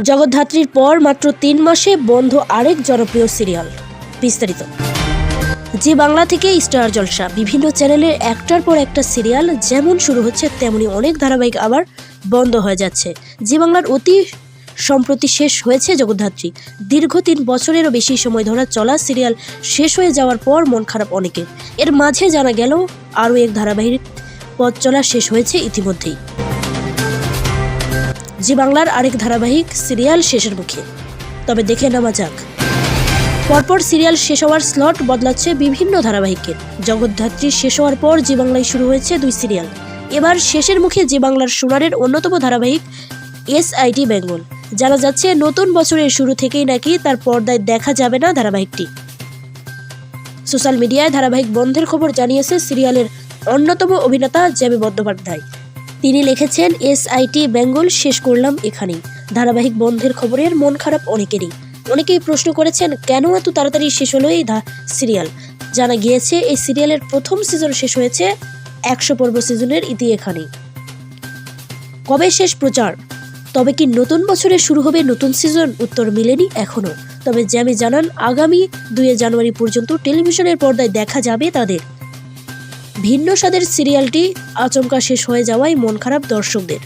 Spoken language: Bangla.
জগদ্ধাত্রীর পর মাত্র ৩ মাসে বন্ধ আরেক জনপ্রিয় সিরিয়াল। বিস্তারিত। জি বাংলা থেকে স্টার জলসা বিভিন্ন চ্যানেলের একটার পর একটা সিরিয়াল যেমন শুরু হচ্ছে তেমনি অনেক ধারাবাহিক আবার বন্ধ হয়ে যাচ্ছে। জি বাংলার অতি সম্প্রতি শেষ হয়েছে জগদ্ধাত্রী। দীর্ঘ ৩ বছরেরও বেশি সময় ধরে চলা সিরিয়াল শেষ হয়ে যাওয়ার পর মন খারাপ অনেকের। এর মাঝে জানা গেল আরও এক ধারাবাহিক পথ চলা শেষ হয়েছে ইতিমধ্যেই। জি বাংলার আরেক ধারাবাহিক সিরিয়াল শেষের মুখে। তবে দেখে নেওয়া যাক। পরপর সিরিয়াল শেষ হওয়ার স্লট বদলাচ্ছে বিভিন্ন ধারাবাহিকের। জগদ্ধাত্রী শেষ হওয়ার পর জি বাংলায় শুরু হয়েছে 2 সিরিয়াল। এবার শেষের মুখে জি বাংলার সোনারের অন্যতম ধারাবাহিক এসআইটি বেঙ্গল। জানা যাচ্ছে নতুন বছরের শুরু থেকেই নাকি তার পর্দায় দেখা যাবে না ধারাবাহিকটি। সোশ্যাল মিডিয়ায় ধারাবাহিক বন্ধের খবর জানিয়েছে সিরিয়ালের অন্যতম অভিনেতা জেমি বন্দ্যোপাধ্যায়। তিনি লিখেছেন, এসআইটি বেঙ্গল শেষ করলাম এখানেই। ধারাবাহিক বন্ধের খবরের মন খারাপ অনেকেরই। অনেকেই প্রশ্ন করেছেন কেন এত তাড়াতাড়ি শেষ হলো এই সিরিয়াল। জানা গিয়েছে এই সিরিয়ালের প্রথম সিজন শেষ হয়েছে 100 পর্ব সিজনের ইতি এখানেই। কবে শেষ প্রচার? তবে কি নতুন বছরে শুরু হবে নতুন সিজন? উত্তর মেলেনি এখনো। তবে জ্যামি জানান আগামী 2 জানুয়ারি পর্যন্ত টেলিভিশনের পর্দায় দেখা যাবে তাদের। ভিন্ন স্বাদের সিরিয়ালটি আচমকা শেষ হয়ে যাওয়ায় মন খারাপ দর্শকদের।